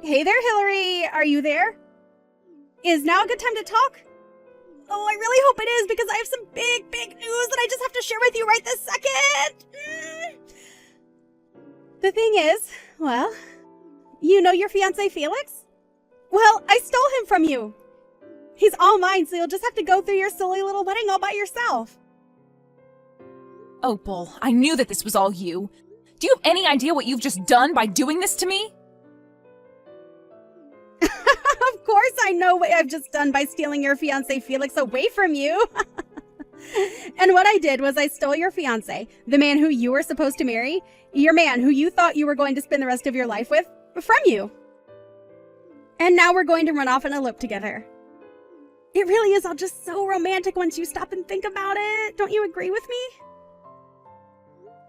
Hey there, Hillary. Are you there? Is now a good time to talk? Oh, I really hope it is because I have some big news that I just have to share with you right this second. The thing is, well, you know your fiancé Felix? Well, I stole him from you. He's all mine, so you'll just have to go through your silly little wedding all by yourself. Opal, I knew that this was all you. Do you have any idea what you've just done by doing this to me? Of course I know what I've just done by stealing your fiancé Felix away from you. And what I did was I stole your fiancé, the man who you were supposed to marry, your man who you thought you were going to spend the rest of your life with, from you. And now we're going to run off and elope together. It really is all just so romantic once you stop and think about it. Don't you agree with me?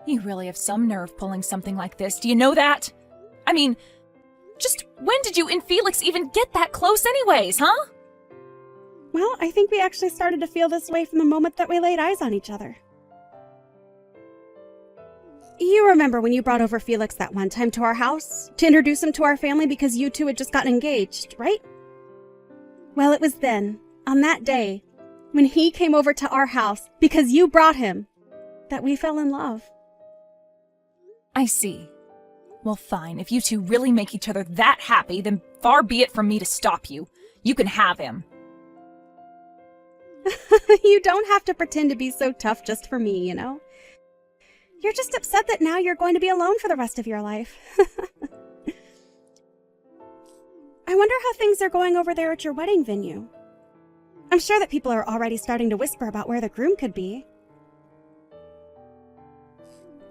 You really have some nerve pulling something like this. Do you know that? I mean, just when did you and Felix even get that close anyways, huh? Well, I think we actually started to feel this way from the moment that we laid eyes on each other. You remember when you brought over Felix that one time to our house to introduce him to our family because you two had just gotten engaged, right? Well, it was then, on that day, when he came over to our house because you brought him, that we fell in love. I see. Well, fine. If you two really make each other that happy, then far be it from me to stop you. You can have him. You don't have to pretend to be so tough just for me, you know? You're just upset that now you're going to be alone for the rest of your life. I wonder how things are going over there at your wedding venue. I'm sure that people are already starting to whisper about where the groom could be.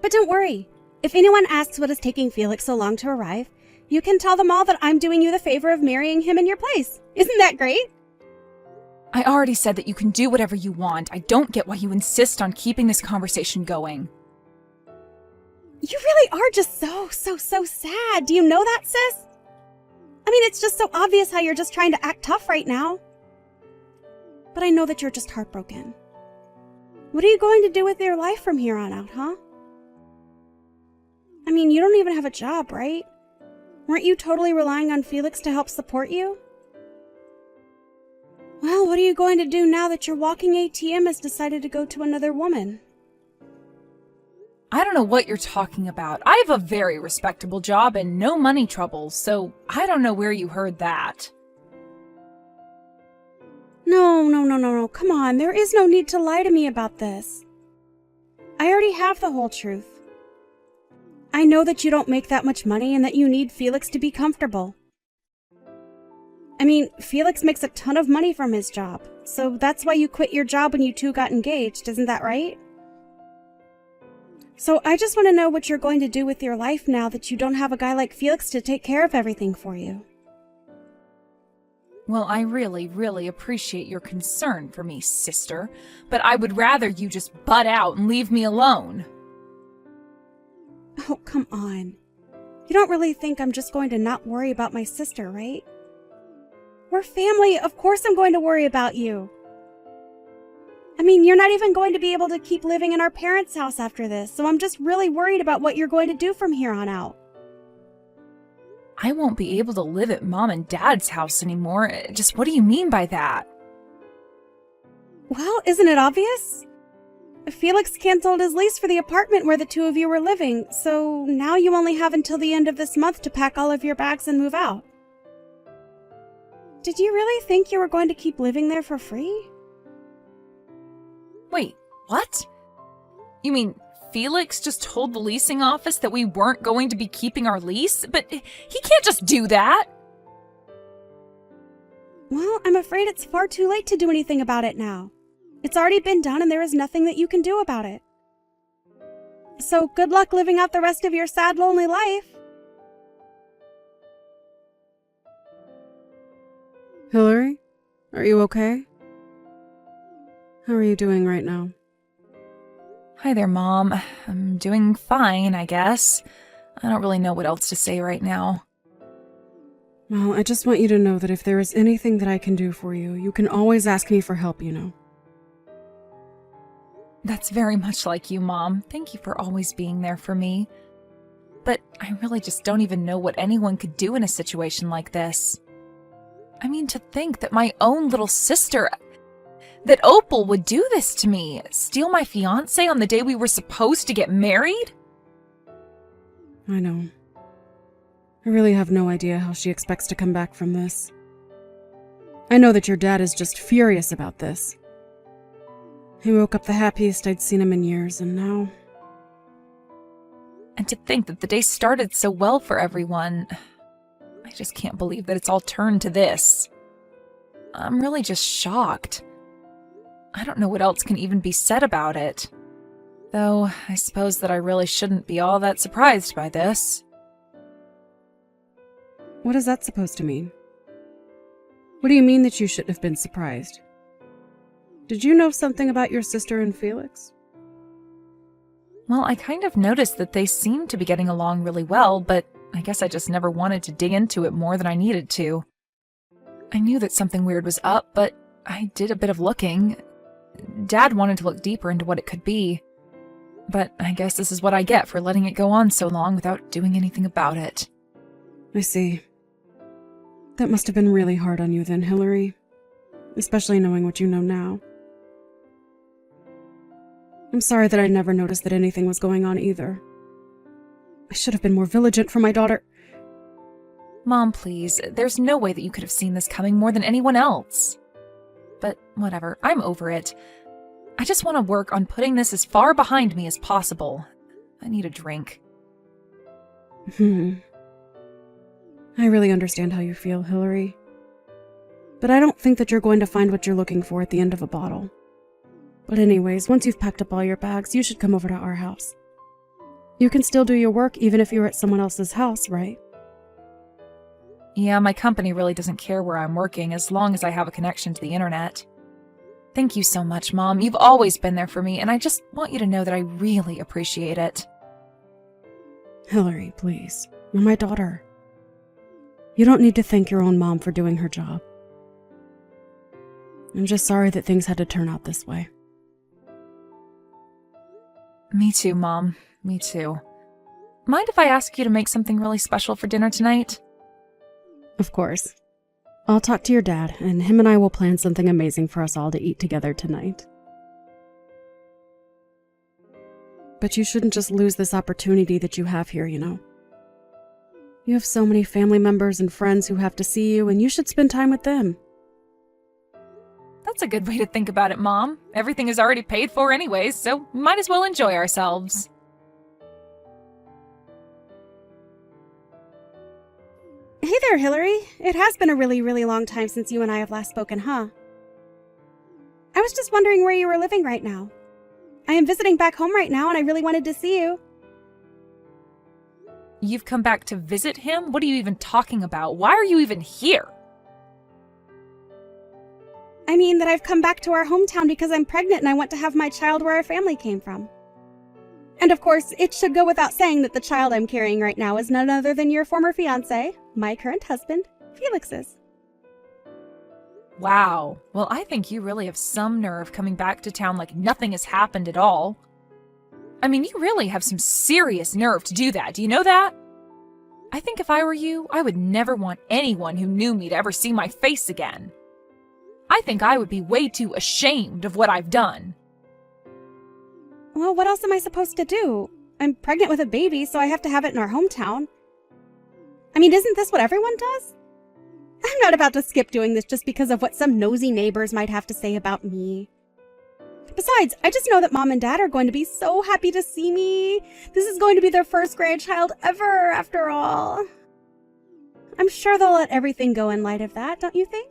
But don't worry. If anyone asks what is taking Felix so long to arrive, you can tell them all that I'm doing you the favor of marrying him in your place. Isn't that great? I already said that you can do whatever you want. I don't get why you insist on keeping this conversation going. You really are just so sad. Do you know that, sis? I mean, it's just so obvious how you're just trying to act tough right now. But I know that you're just heartbroken. What are you going to do with your life from here on out, huh? I mean, you don't even have a job, right? Weren't you totally relying on Felix to help support you? Well, what are you going to do now that your walking ATM has decided to go to another woman? I don't know what you're talking about. I have a very respectable job and no money troubles, so I don't know where you heard that. No. Come on, there is no need to lie to me about this. I already have the whole truth. I know that you don't make that much money and that you need Felix to be comfortable. I mean, Felix makes a ton of money from his job, so that's why you quit your job when you two got engaged, isn't that right? So I just want to know what you're going to do with your life now that you don't have a guy like Felix to take care of everything for you. Well, I really appreciate your concern for me, sister, but I would rather you just butt out and leave me alone. Oh, come on. You don't really think I'm just going to not worry about my sister, right? We're family. Of course I'm going to worry about you. I mean, you're not even going to be able to keep living in our parents' house after this, so I'm just really worried about what you're going to do from here on out. I won't be able to live at Mom and Dad's house anymore. Just what do you mean by that? Well, isn't it obvious? Felix canceled his lease for the apartment where the two of you were living, so now you only have until the end of this month to pack all of your bags and move out. Did you really think you were going to keep living there for free? Wait, what? You mean Felix just told the leasing office that we weren't going to be keeping our lease? But he can't just do that! Well, I'm afraid it's far too late to do anything about it now. It's already been done and there is nothing that you can do about it. So good luck living out the rest of your sad, lonely life. Hillary, are you okay? How are you doing right now? Hi there, Mom. I'm doing fine, I guess. I don't really know what else to say right now. Well, I just want you to know that if there is anything that I can do for you, you can always ask me for help, you know. That's very much like you, Mom. Thank you for always being there for me. but I really just don't even know what anyone could do in a situation like this. I mean, to think that my own little sister, that Opal would do this to me, steal my fiancé on the day we were supposed to get married? I know. I really have no idea how she expects to come back from this. I know that your dad is just furious about this. He woke up the happiest I'd seen him in years, and now... And to think that the day started so well for everyone. I just can't believe that it's all turned to this. I'm really just shocked. I don't know what else can even be said about it. Though, I suppose that I really shouldn't be all that surprised by this. What is that supposed to mean? What do you mean that you shouldn't have been surprised? Did you know something about your sister and Felix? Well, I kind of noticed that they seemed to be getting along really well, but I guess I just never wanted to dig into it more than I needed to. I knew that something weird was up, but I did a bit of looking. Dad wanted to look deeper into what it could be. But I guess this is what I get for letting it go on so long without doing anything about it. I see. That must have been really hard on you then, Hillary. Especially knowing what you know now. I'm sorry that I never noticed that anything was going on either. I should have been more vigilant for my daughter. Mom, please. There's no way that you could have seen this coming more than anyone else. But whatever, I'm over it. I just want to work on putting this as far behind me as possible. I need a drink. I really understand how you feel, Hillary. But I don't think that you're going to find what you're looking for at the end of a bottle. But anyways, once you've packed up all your bags, you should come over to our house. You can still do your work even if you're at someone else's house, right? Yeah, my company really doesn't care where I'm working as long as I have a connection to the internet. Thank you so much, Mom. You've always been there for me, and I just want you to know that I really appreciate it. Hillary, please. You're my daughter. You don't need to thank your own mom for doing her job. I'm just sorry that things had to turn out this way. Me too, Mom. Me too. Mind if I ask you to make something really special for dinner tonight? Of course. I'll talk to your dad, and him and I will plan something amazing for us all to eat together tonight. But you shouldn't just lose this opportunity that you have here, you know. You have so many family members and friends who have to see you, and you should spend time with them. That's a good way to think about it, Mom. Everything is already paid for anyways, so we might as well enjoy ourselves. Hey there, Hillary. It has been a really, really long time since you and I have last spoken, huh? I was just wondering where you were living right now. I am visiting back home right now, and I really wanted to see you. You've come back to visit him? What are you even talking about? Why are you even here? I mean that I've come back to our hometown because I'm pregnant and I want to have my child where our family came from. And of course, it should go without saying that the child I'm carrying right now is none other than your former fiancé, my current husband, Felix's. Wow. Well, I think you really have some nerve coming back to town like nothing has happened at all. I mean, you really have some serious nerve to do that. Do you know that? I think if I were you, I would never want anyone who knew me to ever see my face again. I think I would be way too ashamed of what I've done. Well, what else am I supposed to do? I'm pregnant with a baby, so I have to have it in our hometown. I mean, isn't this what everyone does? I'm not about to skip doing this just because of what some nosy neighbors might have to say about me. Besides, I just know that Mom and Dad are going to be so happy to see me. This is going to be their first grandchild ever, after all. I'm sure they'll let everything go in light of that, don't you think?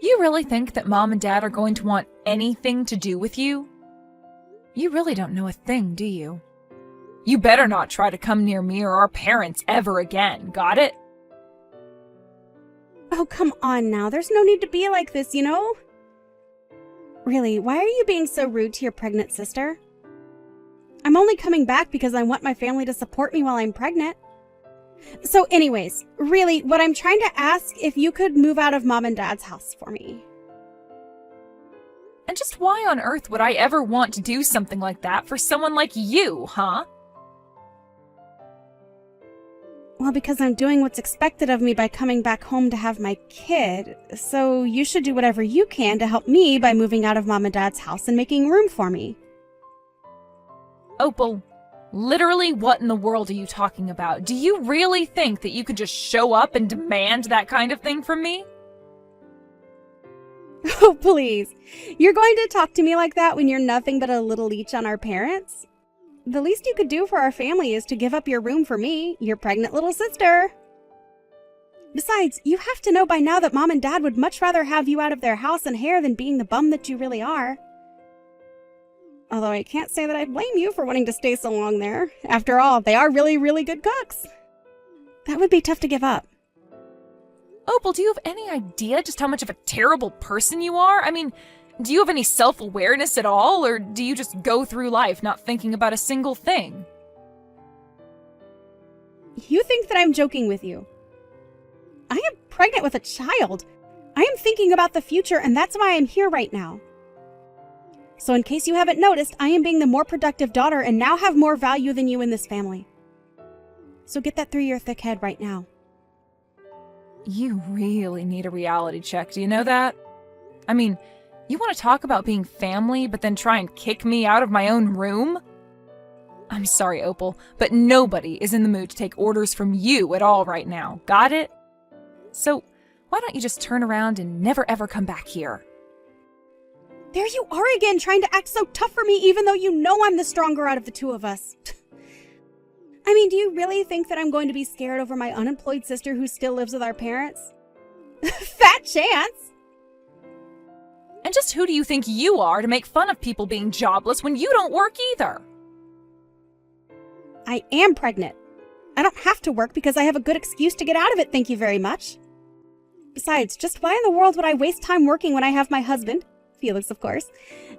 You really think that Mom and Dad are going to want anything to do with you? You really don't know a thing, do you? You better not try to come near me or our parents ever again, got it? Oh, come on now. There's no need to be like this, you know? Really, why are you being so rude to your pregnant sister? I'm only coming back because I want my family to support me while I'm pregnant. So anyways, really, what I'm trying to ask if you could move out of Mom and Dad's house for me. And just why on earth would I ever want to do something like that for someone like you, huh? Well, because I'm doing what's expected of me by coming back home to have my kid, so you should do whatever you can to help me by moving out of Mom and Dad's house and making room for me. Opal, literally what in the world are you talking about? Do you really think that you could just show up and demand that kind of thing from me? Oh, please. You're going to talk to me like that when you're nothing but a little leech on our parents? The least you could do for our family is to give up your room for me, your pregnant little sister. Besides, you have to know by now that Mom and Dad would much rather have you out of their house and hair than being the bum that you really are. Although I can't say that I blame you for wanting to stay so long there. After all, they are really, really good cooks. That would be tough to give up. Opal, do you have any idea just how much of a terrible person you are? I mean, do you have any self-awareness at all, or do you just go through life not thinking about a single thing? You think that I'm joking with you. I am pregnant with a child. I am thinking about the future, and that's why I'm here right now. So in case you haven't noticed, I am being the more productive daughter and now have more value than you in this family. So get that through your thick head right now. You really need a reality check, do you know that? I mean, you want to talk about being family, but then try and kick me out of my own room? I'm sorry, Opal, but nobody is in the mood to take orders from you at all right now. Got it? So, why don't you just turn around and never ever come back here? There you are again, trying to act so tough for me even though you know I'm the stronger out of the two of us. I mean, do you really think that I'm going to be scared over my unemployed sister who still lives with our parents? Fat chance! And just who do you think you are to make fun of people being jobless when you don't work either? I am pregnant. I don't have to work because I have a good excuse to get out of it, thank you very much. Besides, just why in the world would I waste time working when I have my husband, Felix of course,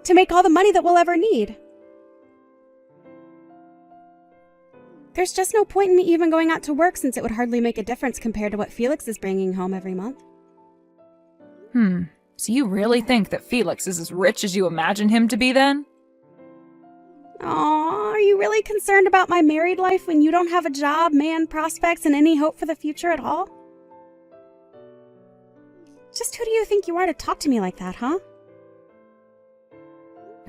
to make all the money that we'll ever need? There's just no point in me even going out to work since it would hardly make a difference compared to what Felix is bringing home every month. So you really think that Felix is as rich as you imagine him to be then? Aw, are you really concerned about my married life when you don't have a job, man, prospects, and any hope for the future at all? Just who do you think you are to talk to me like that, huh?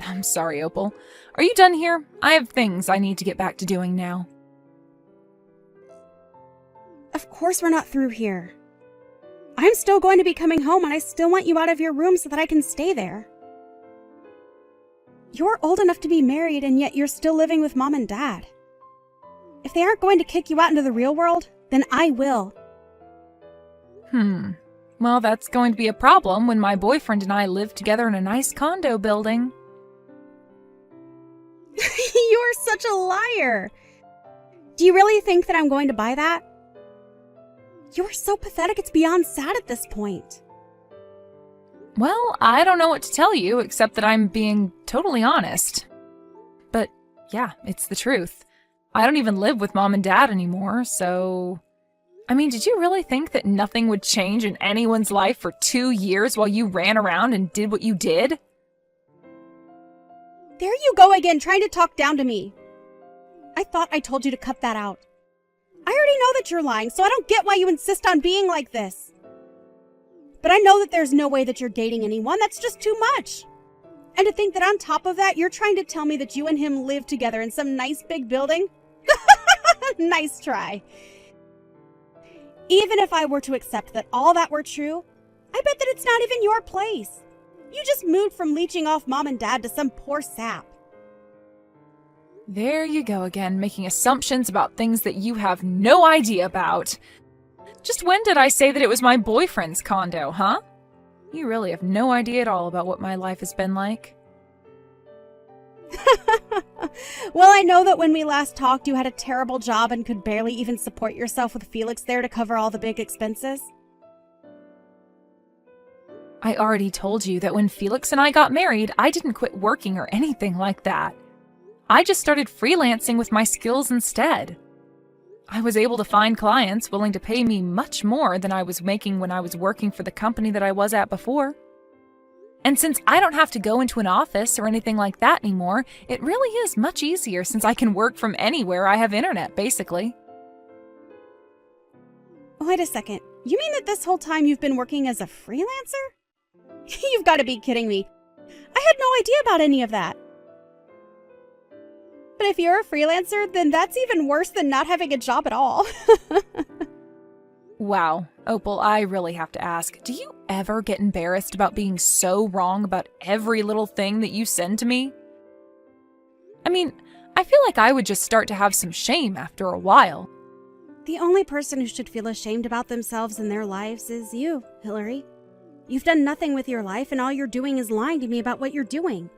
I'm sorry, Opal. Are you done here? I have things I need to get back to doing now. Of course we're not through here. I'm still going to be coming home and I still want you out of your room so that I can stay there. You're old enough to be married and yet you're still living with Mom and Dad. If they aren't going to kick you out into the real world, then I will. Well, that's going to be a problem when my boyfriend and I live together in a nice condo building. You're such a liar. Do you really think that I'm going to buy that? You're so pathetic it's beyond sad at this point. Well, I don't know what to tell you except that I'm being totally honest. But yeah, it's the truth. I don't even live with Mom and Dad anymore, so... I mean, did you really think that nothing would change in anyone's life for 2 years while you ran around and did what you did? There you go again, trying to talk down to me. I thought I told you to cut that out. I already know that you're lying, so I don't get why you insist on being like this. But I know that there's no way that you're dating anyone. That's just too much. And to think that on top of that, you're trying to tell me that you and him live together in some nice big building? Nice try. Even if I were to accept that all that were true, I bet that it's not even your place. You just moved from leeching off Mom and Dad to some poor sap. There you go again, making assumptions about things that you have no idea about. Just when did I say that it was my boyfriend's condo, huh? You really have no idea at all about what my life has been like. Well, I know that when we last talked, you had a terrible job and could barely even support yourself with Felix there to cover all the big expenses. I already told you that when Felix and I got married, I didn't quit working or anything like that. I just started freelancing with my skills instead. I was able to find clients willing to pay me much more than I was making when I was working for the company that I was at before. And since I don't have to go into an office or anything like that anymore, it really is much easier since I can work from anywhere I have internet, basically. Wait a second. You mean that this whole time you've been working as a freelancer? You've got to be kidding me. I had no idea about any of that. But if you're a freelancer, then that's even worse than not having a job at all. Wow, Opal, I really have to ask, do you ever get embarrassed about being so wrong about every little thing that you send to me? I mean, I feel like I would just start to have some shame after a while. The only person who should feel ashamed about themselves and their lives is you, Hillary. You've done nothing with your life, and all you're doing is lying to me about what you're doing.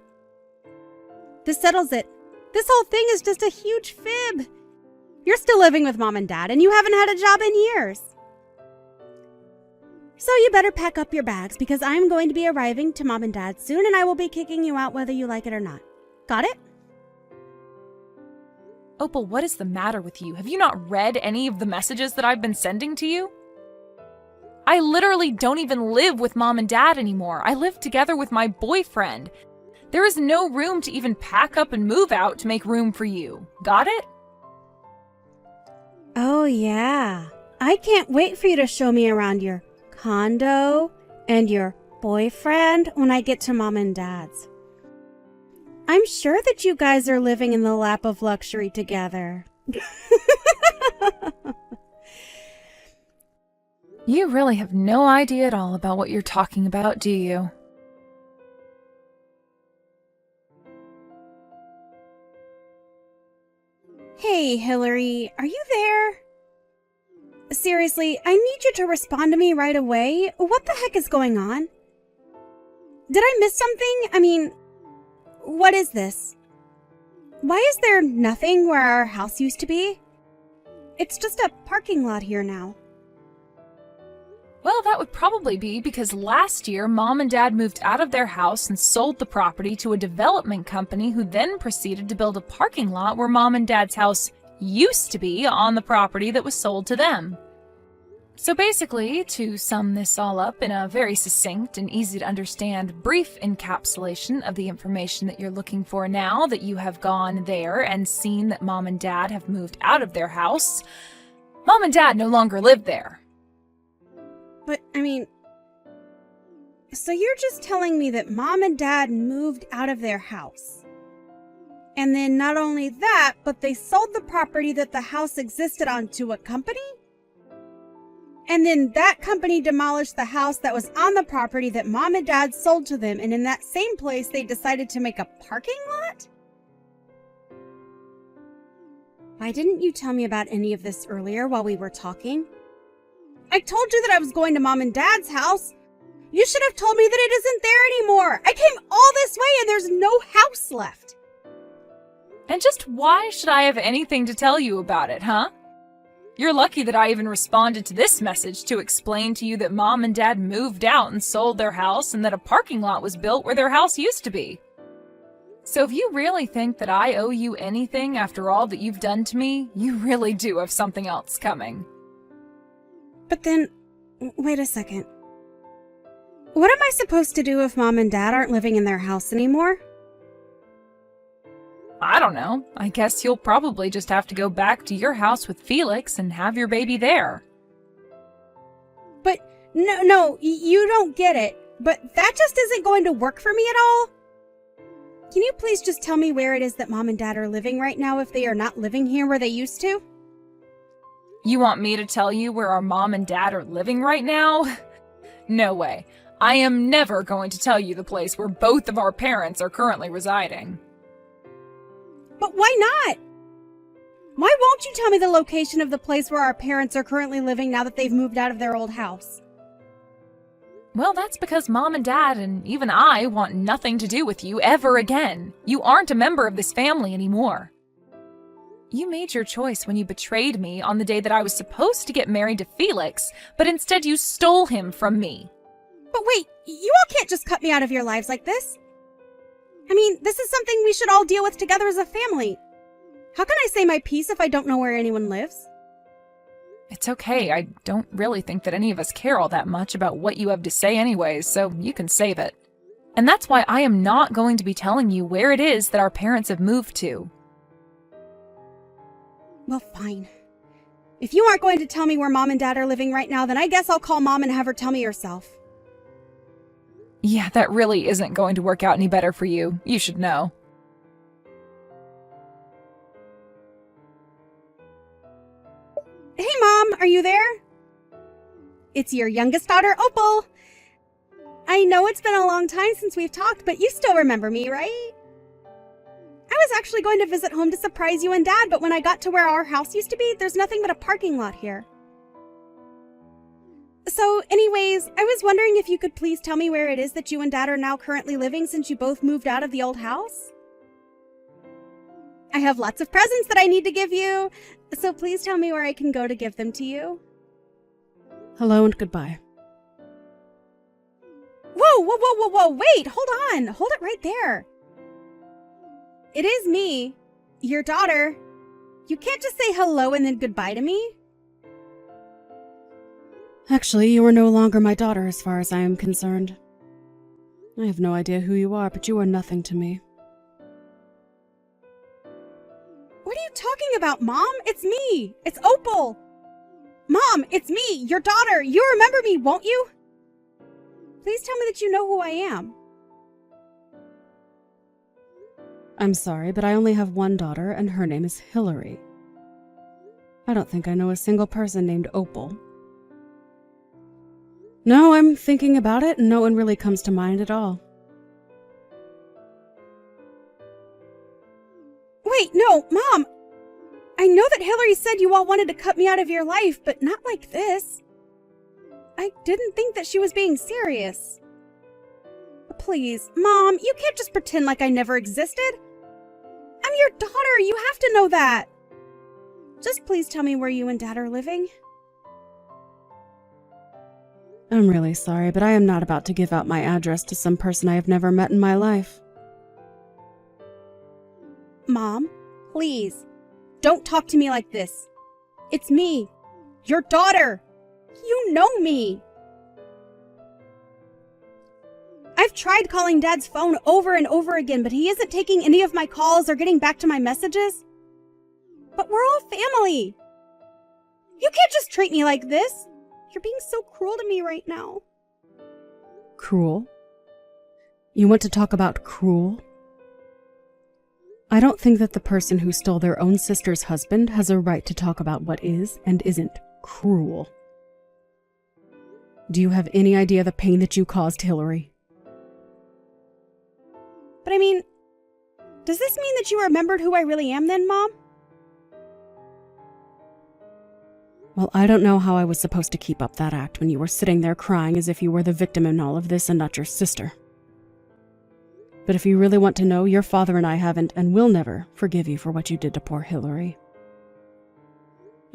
This settles it. This whole thing is just a huge fib. You're still living with Mom and Dad, and you haven't had a job in years. So you better pack up your bags, because I'm going to be arriving to Mom and Dad soon, and I will be kicking you out whether you like it or not. Got it? Opal, what is the matter with you? Have you not read any of the messages that I've been sending to you? I literally don't even live with Mom and Dad anymore. I live together with my boyfriend. There is no room to even pack up and move out to make room for you. Got it? Oh, yeah. I can't wait for you to show me around your condo and your boyfriend when I get to Mom and Dad's. I'm sure that you guys are living in the lap of luxury together. You really have no idea at all about what you're talking about, do you? Hey, Hillary, are you there? Seriously, I need you to respond to me right away. What the heck is going on? Did I miss something? I mean, what is this? Why is there nothing where our house used to be? It's just a parking lot here now. Well, that would probably be because last year Mom and Dad moved out of their house and sold the property to a development company who then proceeded to build a parking lot where Mom and Dad's house used to be on the property that was sold to them. So basically, to sum this all up in a very succinct and easy to understand brief encapsulation of the information that you're looking for now that you have gone there and seen that Mom and Dad have moved out of their house, Mom and Dad no longer live there. But, I mean, so you're just telling me that Mom and Dad moved out of their house. And then not only that, but they sold the property that the house existed on to a company? And then that company demolished the house that was on the property that Mom and Dad sold to them, and in that same place they decided to make a parking lot? Why didn't you tell me about any of this earlier while we were talking? I told you that I was going to Mom and Dad's house. You should have told me that it isn't there anymore. I came all this way and there's no house left. And just why should I have anything to tell you about it, huh? You're lucky that I even responded to this message to explain to you that Mom and Dad moved out and sold their house and that a parking lot was built where their house used to be. So if you really think that I owe you anything after all that you've done to me, you really do have something else coming. But then, wait a second. What am I supposed to do if Mom and Dad aren't living in their house anymore? I don't know. I guess you'll probably just have to go back to your house with Felix and have your baby there. But, no, you don't get it. But that just isn't going to work for me at all. Can you please just tell me where it is that Mom and Dad are living right now if they are not living here where they used to? You want me to tell you where our Mom and Dad are living right now? No way. I am never going to tell you the place where both of our parents are currently residing. But why not? Why won't you tell me the location of the place where our parents are currently living now that they've moved out of their old house? Well, that's because Mom and Dad and even I want nothing to do with you ever again. You aren't a member of this family anymore. You made your choice when you betrayed me on the day that I was supposed to get married to Felix, but instead you stole him from me. But wait, you all can't just cut me out of your lives like this. I mean, this is something we should all deal with together as a family. How can I say my piece if I don't know where anyone lives? It's okay. I don't really think that any of us care all that much about what you have to say anyways, so you can save it. And that's why I am not going to be telling you where it is that our parents have moved to. Well, fine. If you aren't going to tell me where Mom and Dad are living right now, then I guess I'll call Mom and have her tell me herself. Yeah, that really isn't going to work out any better for you. You should know. Hey, Mom, are you there? It's your youngest daughter, Opal. I know it's been a long time since we've talked, but you still remember me, right? I was actually going to visit home to surprise you and Dad, but when I got to where our house used to be, there's nothing but a parking lot here. So, anyways, I was wondering if you could please tell me where it is that you and Dad are now currently living since you both moved out of the old house? I have lots of presents that I need to give you, so please tell me where I can go to give them to you. Hello and goodbye. Whoa, wait, hold on. Hold it right there. It is me, your daughter. You can't just say hello and then goodbye to me. Actually, you are no longer my daughter as far as I am concerned. I have no idea who you are, but you are nothing to me. What are you talking about, Mom? It's me. It's Opal. Mom, it's me, your daughter. You remember me, won't you? Please tell me that you know who I am. I'm sorry, but I only have one daughter, and her name is Hillary. I don't think I know a single person named Opal. No, I'm thinking about it, and no one really comes to mind at all. Wait, no, Mom! I know that Hillary said you all wanted to cut me out of your life, but not like this. I didn't think that she was being serious. Please, Mom, you can't just pretend like I never existed. I'm your daughter, you have to know that. Just please tell me where you and Dad are living. I'm really sorry, but I am not about to give out my address to some person I have never met in my life. Mom, please, don't talk to me like this. It's me, your daughter. You know me. I've tried calling Dad's phone over and over again, but he isn't taking any of my calls or getting back to my messages. But we're all family. You can't just treat me like this. You're being so cruel to me right now. Cruel? You want to talk about cruel? I don't think that the person who stole their own sister's husband has a right to talk about what is and isn't cruel. Do you have any idea the pain that you caused Hillary? But I mean, does this mean that you remembered who I really am then, Mom? Well, I don't know how I was supposed to keep up that act when you were sitting there crying as if you were the victim in all of this and not your sister. But if you really want to know, your father and I haven't and will never forgive you for what you did to poor Hillary.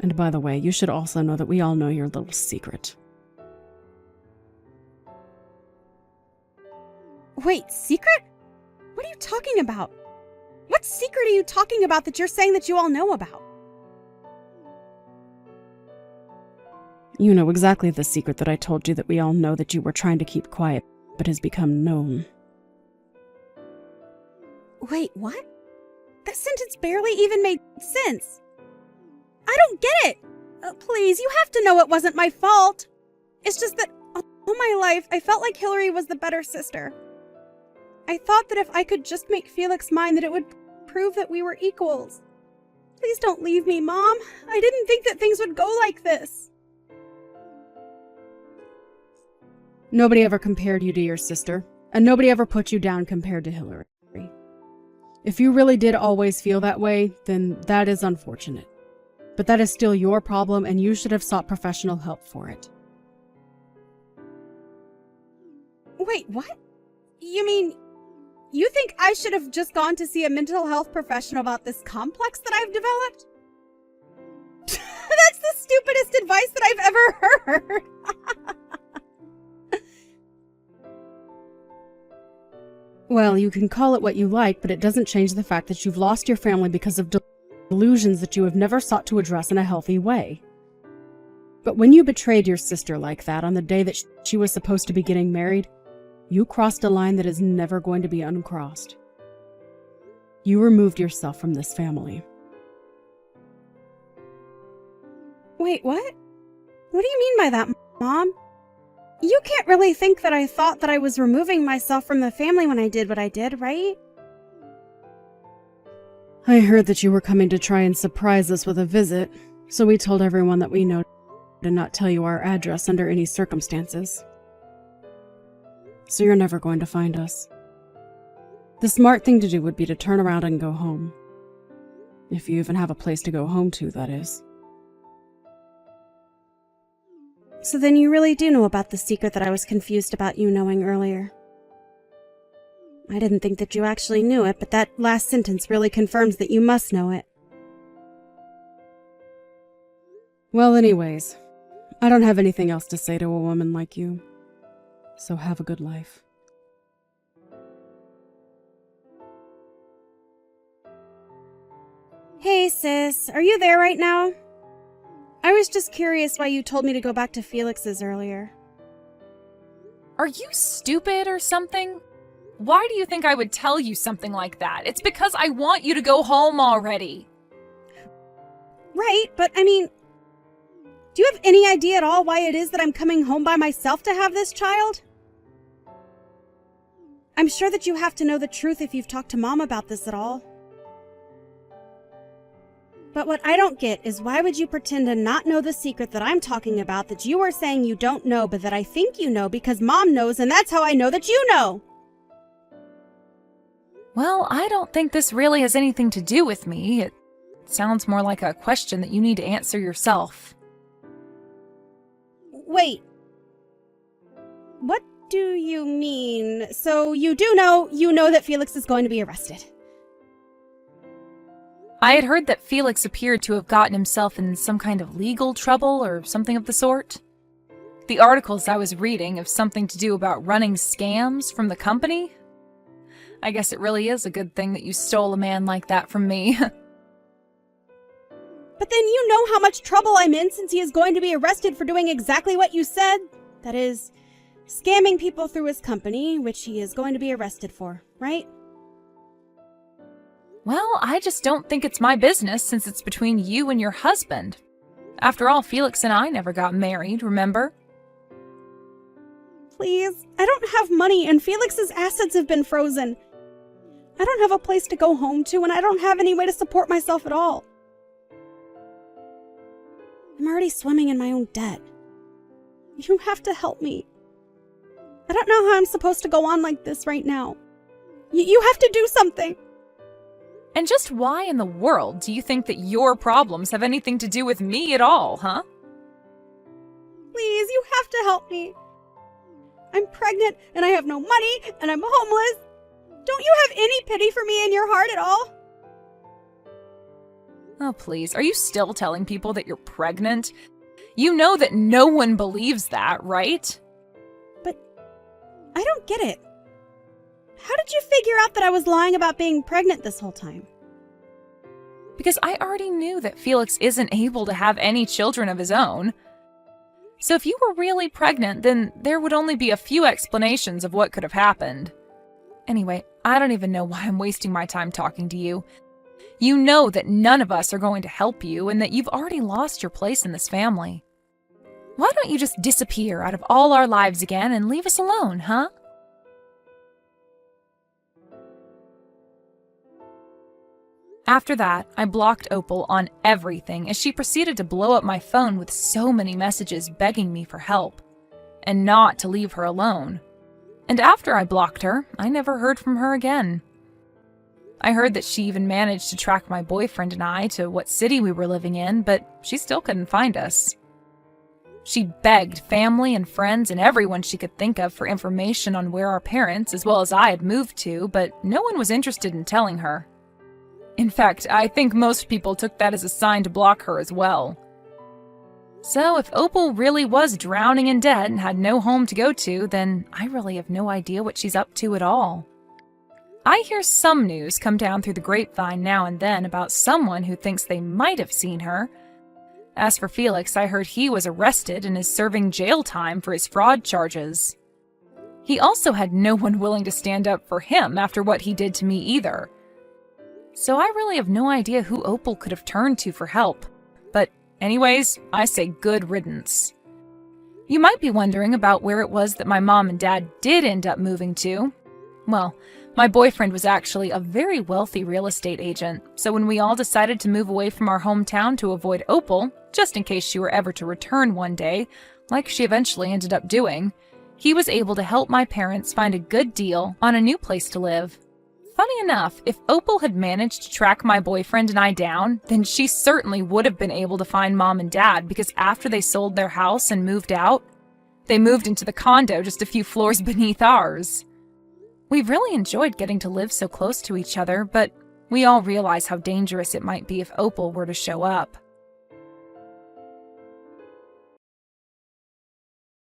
And by the way, you should also know that we all know your little secret. Wait, secret? What are you talking about? What secret are you talking about that you're saying that you all know about? You know exactly the secret that I told you that we all know that you were trying to keep quiet, but has become known. Wait, what? That sentence barely even made sense. I don't get it. Please, you have to know it wasn't my fault. It's just that all my life, I felt like Hillary was the better sister. I thought that if I could just make Felix mine, that it would prove that we were equals. Please don't leave me, Mom. I didn't think that things would go like this. Nobody ever compared you to your sister, and nobody ever put you down compared to Hillary. If you really did always feel that way, then that is unfortunate. But that is still your problem, and you should have sought professional help for it. Wait, what? You mean, you think I should have just gone to see a mental health professional about this complex that I've developed? That's the stupidest advice that I've ever heard. Well, you can call it what you like, but it doesn't change the fact that you've lost your family because of delusions that you have never sought to address in a healthy way. But when you betrayed your sister like that on the day that she was supposed to be getting married, you crossed a line that is never going to be uncrossed. You removed yourself from this family. Wait, what? What do you mean by that, Mom? You can't really think that I thought that I was removing myself from the family when I did what I did, right? I heard that you were coming to try and surprise us with a visit, so we told everyone that we know to not tell you our address under any circumstances. So you're never going to find us. The smart thing to do would be to turn around and go home. If you even have a place to go home to, that is. So then you really do know about the secret that I was confused about you knowing earlier. I didn't think that you actually knew it, but that last sentence really confirms that you must know it. Well, anyways, I don't have anything else to say to a woman like you. So have a good life. Hey, sis, are you there right now? I was just curious why you told me to go back to Felix's earlier. Are you stupid or something? Why do you think I would tell you something like that? It's because I want you to go home already. Right, but I mean, do you have any idea at all why it is that I'm coming home by myself to have this child? I'm sure that you have to know the truth if you've talked to Mom about this at all. But what I don't get is why would you pretend to not know the secret that I'm talking about that you are saying you don't know but that I think you know because Mom knows and that's how I know that you know? Well, I don't think this really has anything to do with me. It sounds more like a question that you need to answer yourself. Wait. What do you mean? So you do know, that Felix is going to be arrested? I had heard that Felix appeared to have gotten himself in some kind of legal trouble or something of the sort. The articles I was reading have something to do about running scams from the company. I guess it really is a good thing that you stole a man like that from me. But then you know how much trouble I'm in since he is going to be arrested for doing exactly what you said. That is, scamming people through his company, which he is going to be arrested for, right? Well, I just don't think it's my business since it's between you and your husband. After all, Felix and I never got married, remember? Please, I don't have money and Felix's assets have been frozen. I don't have a place to go home to and I don't have any way to support myself at all. I'm already swimming in my own debt. You have to help me. I don't know how I'm supposed to go on like this right now. You have to do something. And just why in the world do you think that your problems have anything to do with me at all, huh? Please, you have to help me. I'm pregnant and I have no money and I'm homeless. Don't you have any pity for me in your heart at all? Oh, please. Are you still telling people that you're pregnant? You know that no one believes that, right? But I don't get it. How did you figure out that I was lying about being pregnant this whole time? Because I already knew that Felix isn't able to have any children of his own. So if you were really pregnant, then there would only be a few explanations of what could have happened. Anyway, I don't even know why I'm wasting my time talking to you. You know that none of us are going to help you and that you've already lost your place in this family. Why don't you just disappear out of all our lives again and leave us alone, huh? After that, I blocked Opal on everything as she proceeded to blow up my phone with so many messages begging me for help, and not to leave her alone. And after I blocked her, I never heard from her again. I heard that she even managed to track my boyfriend and I to what city we were living in, but she still couldn't find us. She begged family and friends and everyone she could think of for information on where our parents, as well as I, had moved to, but no one was interested in telling her. In fact, I think most people took that as a sign to block her as well. So if Opal really was drowning in debt and had no home to go to, then I really have no idea what she's up to at all. I hear some news come down through the grapevine now and then about someone who thinks they might have seen her. As for Felix, I heard he was arrested and is serving jail time for his fraud charges. He also had no one willing to stand up for him after what he did to me either. So I really have no idea who Opal could have turned to for help, but Anyways, I say good riddance. You might be wondering about where it was that my mom and dad did end up moving to. Well, my boyfriend was actually a very wealthy real estate agent, so when we all decided to move away from our hometown to avoid Opal, just in case she were ever to return one day, like she eventually ended up doing, he was able to help my parents find a good deal on a new place to live. Funny enough, if Opal had managed to track my boyfriend and I down, then she certainly would have been able to find Mom and Dad, because after they sold their house and moved out, they moved into the condo just a few floors beneath ours. We've really enjoyed getting to live so close to each other, but we all realize how dangerous it might be if Opal were to show up.